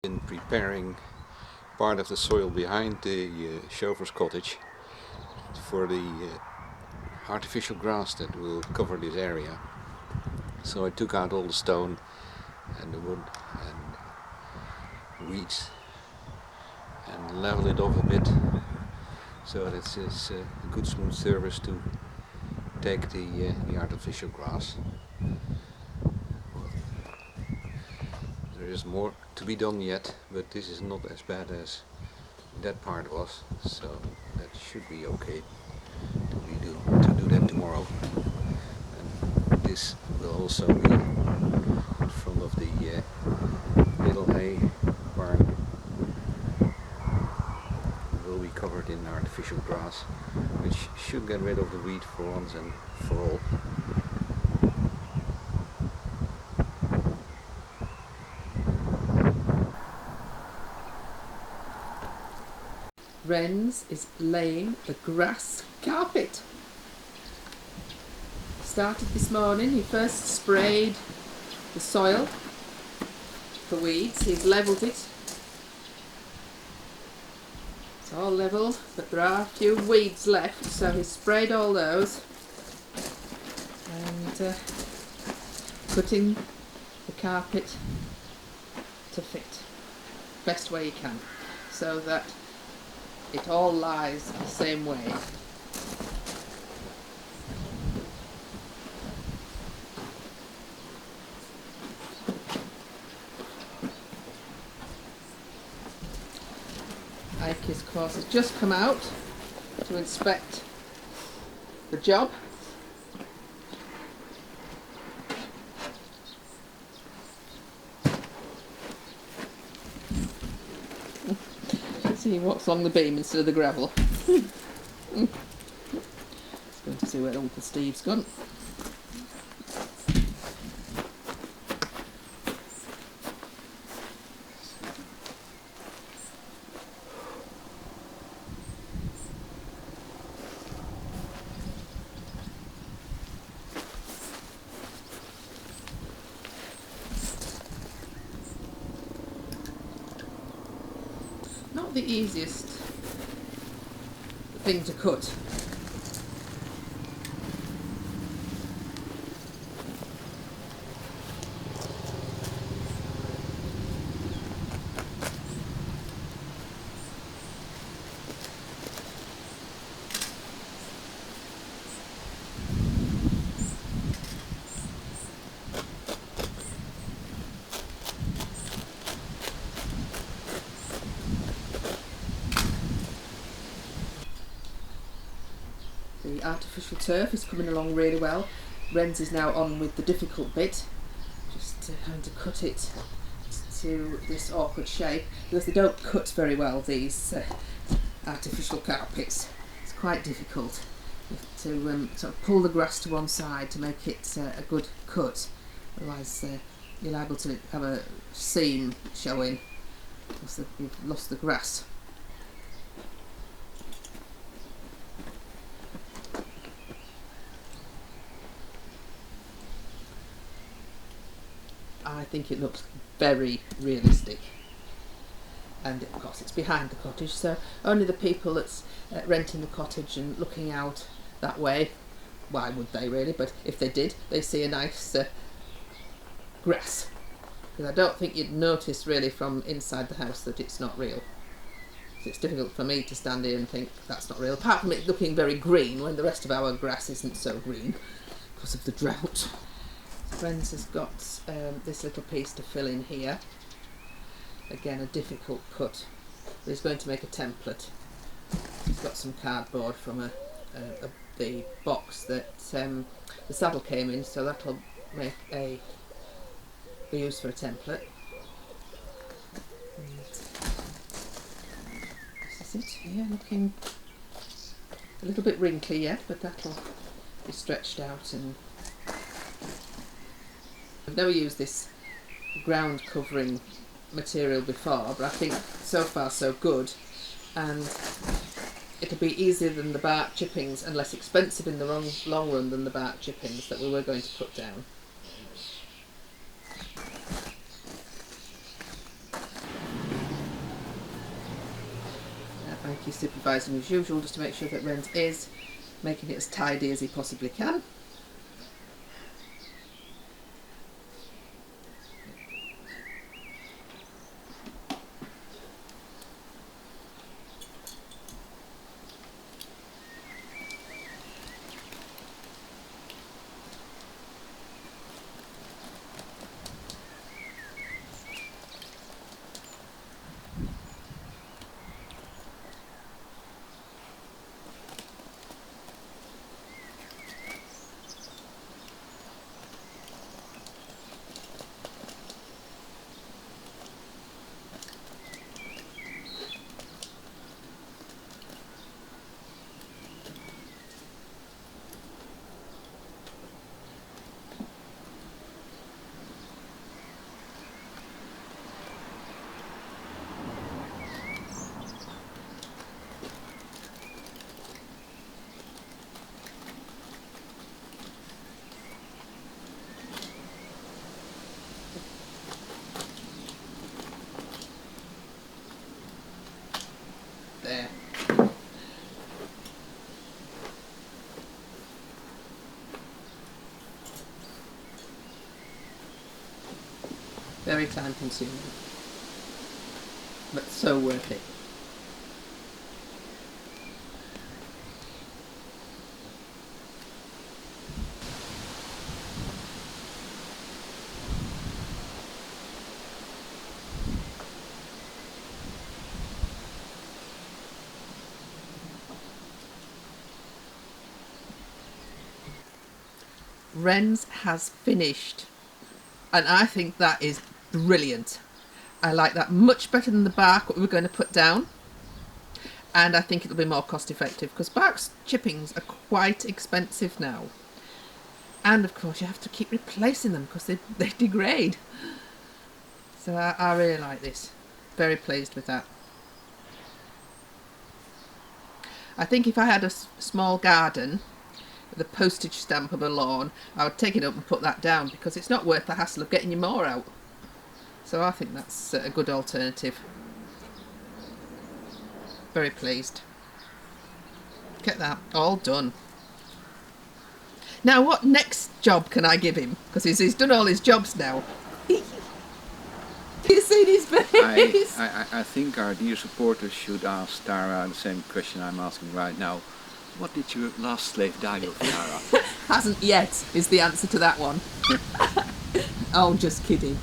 In preparing part of the soil behind the chauffeur's cottage for the artificial grass that will cover this area. So I took out all the stone and the wood and weeds and leveled it off a bit so that it's a good smooth surface to take the artificial grass. There is more to be done yet, but this is not as bad as that part was, so that should be okay to do that tomorrow. And this will also be in front of the little hay barn. It will be covered in artificial grass, which should get rid of the weed for once and for all. Renz is laying the grass carpet. Started this morning. He first sprayed the soil for weeds. He's levelled it. It's all level, but there are a few weeds left, so he sprayed all those and putting the carpet to fit best way he can, so that it all lies the same way. Ike, of course, has just come out to inspect the job. Let's see, he walks along the beam instead of the gravel. Let's go to see where Uncle Steve's gone. Not the easiest thing to cut. The artificial turf is coming along really well. Renz is now on with the difficult bit, just having to cut it to this awkward shape, because they don't cut very well, these artificial carpets. It's quite difficult to sort of pull the grass to one side to make it a good cut, otherwise you're liable to have a seam showing because you've lost the grass. I think it looks very realistic, and of course it's behind the cottage, so only the people that's renting the cottage and looking out that way, why would they really, but if they did, they see a nice grass, because I don't think you'd notice really from inside the house that it's not real. So it's difficult for me to stand here and think that's not real, apart from it looking very green when the rest of our grass isn't so green because of the drought. Renz has got this little piece to fill in here. Again, a difficult cut. But he's going to make a template. He's got some cardboard from the box that the saddle came in, so that'll be used for a template. And this is it here, looking a little bit wrinkly yet, but that'll be stretched out. And I've never used this ground covering material before, but I think so far so good, and it'll be easier than the bark chippings and less expensive in the long run than the bark chippings that we were going to put down. Ike is supervising as usual just to make sure that Renz is making it as tidy as he possibly can. There. Very time consuming, but so worth it. Renz has finished, and I think that is brilliant. I like that much better than the bark what we were going to put down, and I think it'll be more cost effective because bark chippings are quite expensive now, and of course you have to keep replacing them because they degrade. So I really like this, very pleased with that. I think if I had a small garden with a postage stamp of a lawn, I would take it up and put that down because it's not worth the hassle of getting your mower out. So I think that's a good alternative. Very pleased. Get that all done. Now what next job can I give him? Because he's done all his jobs now. You see his face? I think our dear supporters should ask Tara the same question I'm asking right now. What did your last slave die of, Tara? Hasn't yet, is the answer to that one. Oh, just kidding.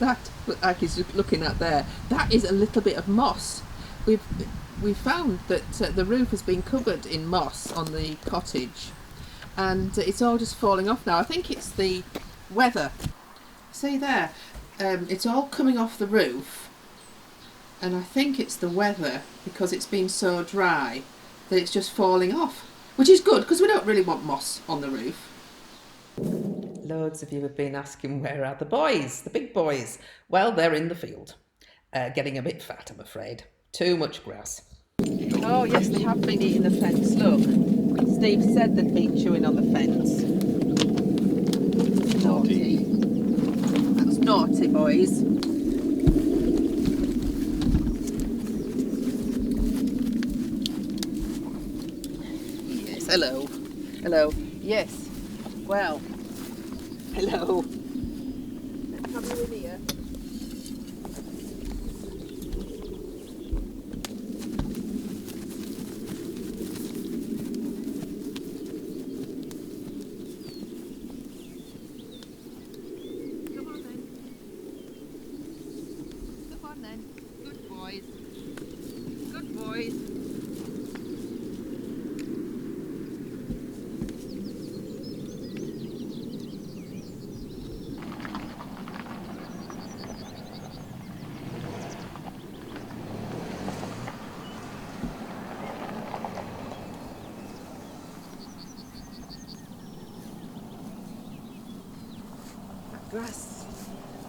That, like he's looking at there, that is a little bit of moss. We found that the roof has been covered in moss on the cottage, and it's all just falling off now. I think it's the weather. See there, it's all coming off the roof, and I think it's the weather because it's been so dry that it's just falling off, which is good because we don't really want moss on the roof. Loads of you have been asking where are the boys, the big boys. Well, they're in the field, getting a bit fat, I'm afraid. Too much grass. Oh yes, they have been eating the fence. Look, Steve said they'd been chewing on the fence. Naughty. That's naughty, boys. Yes, hello. Hello. Yes. Well. Hello. Let's have you in here. Good boys. Good boys.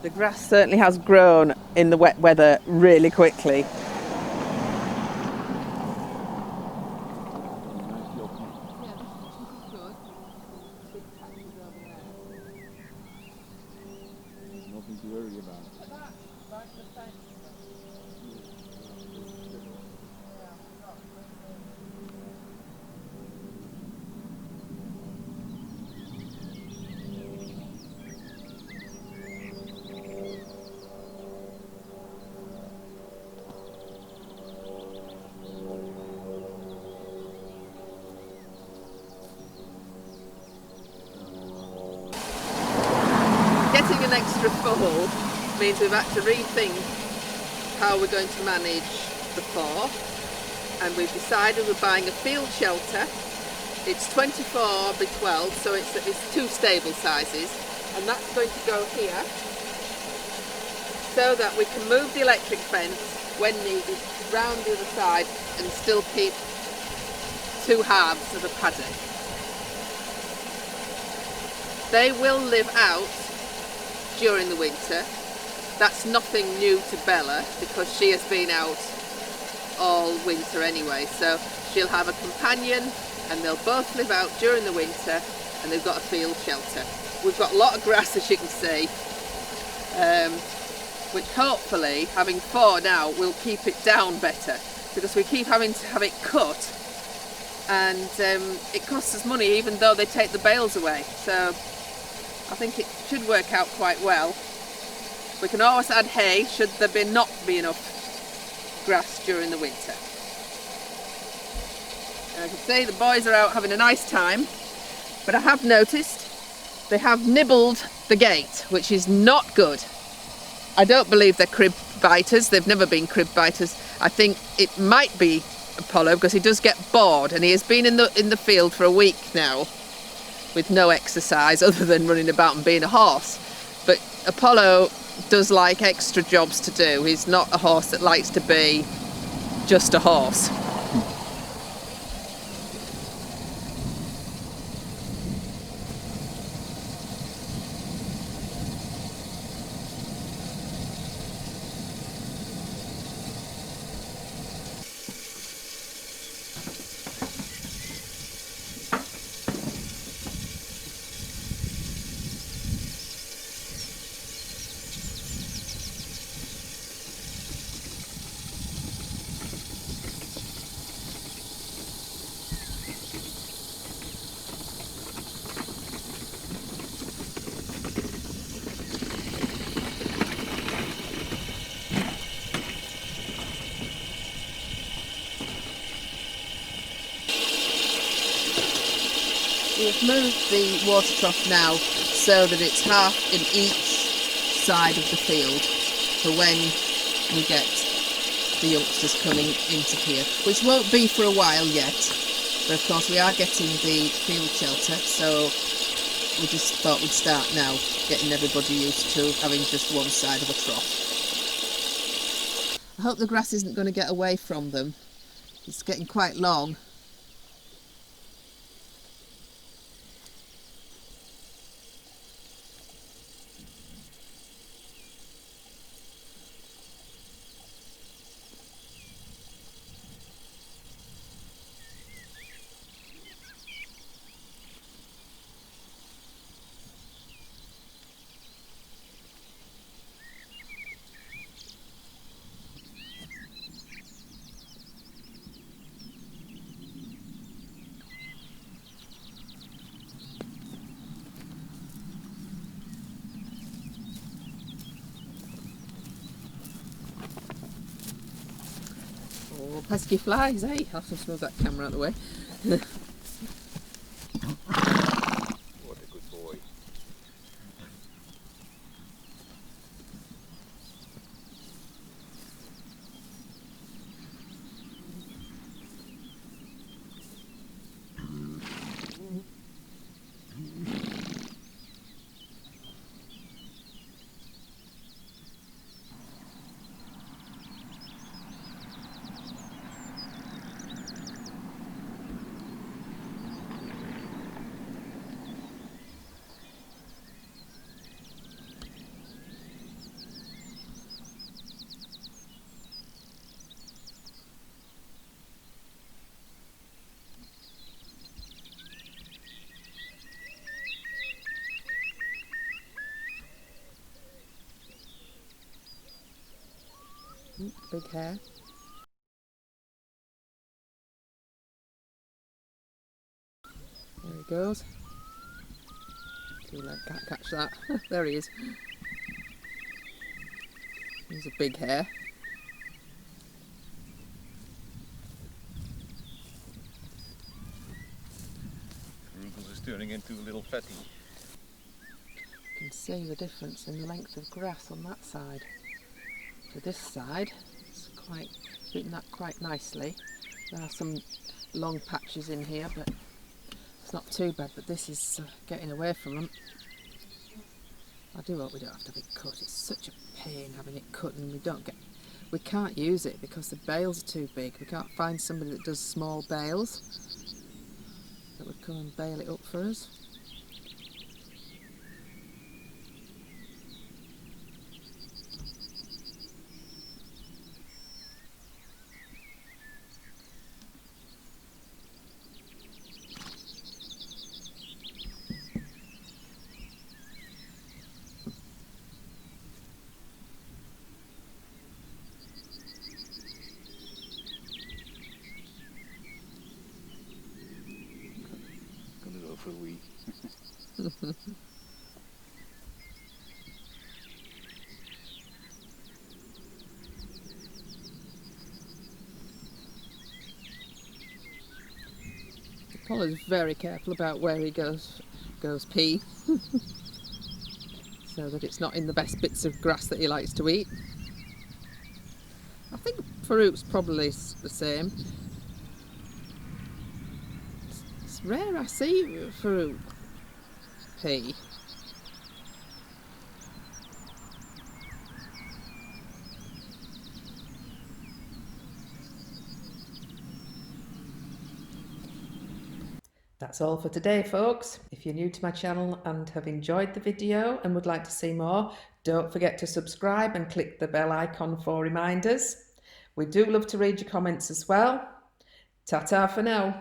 The grass certainly has grown in the wet weather really quickly. hole means we've had to rethink how we're going to manage the four, and we've decided we're buying a field shelter. It's 24 by 12, so it's two stable sizes, and that's going to go here so that we can move the electric fence when needed round the other side and still keep two halves of a paddock. They will live out during the winter. That's nothing new to Bella because she has been out all winter anyway, so she'll have a companion and they'll both live out during the winter, and they've got a field shelter. We've got a lot of grass, as you can see, which hopefully, having four now, will keep it down better, because we keep having to have it cut, and it costs us money even though they take the bales away. So I think it should work out quite well. We can always add hay should there not be enough grass during the winter. And I can see the boys are out having a nice time, but I have noticed they have nibbled the gate, which is not good. I don't believe they're crib biters. They've never been crib biters. I think it might be Apollo because he does get bored, and he has been in the field for a week now with no exercise other than running about and being a horse. But Apollo does like extra jobs to do. He's not a horse that likes to be just a horse. We've moved the water trough now so that it's half in each side of the field for when we get the youngsters coming into here, which won't be for a while yet, but of course we are getting the field shelter, so we just thought we'd start now, getting everybody used to having just one side of a trough. I hope the grass isn't going to get away from them. It's getting quite long. Oh, pesky flies, eh? I'll just move that camera out of the way. What a good boy. Big hare. There he goes. Too late, can't catch that. There he is. He's a big hare. Rufus is turning into a little fatty. You can can see the difference in the length of grass on that side to this side. It's quite doing that quite nicely. There are some long patches in here, but it's not too bad. But this is getting away from them. I do hope we don't have to have it cut. It's such a pain having it cut, and we can't use it because the bales are too big. We can't find somebody that does small bales that would come and bale it up for us. Gonna go for a wee. Paul is very careful about where he goes pee, so that it's not in the best bits of grass that he likes to eat. I think Farouk's probably the same. It's rare I see Farouk pee. That's all for today, folks. If you're new to my channel and have enjoyed the video and would like to see more, don't forget to subscribe and click the bell icon for reminders. We do love to read your comments as well. Ta-ta for now.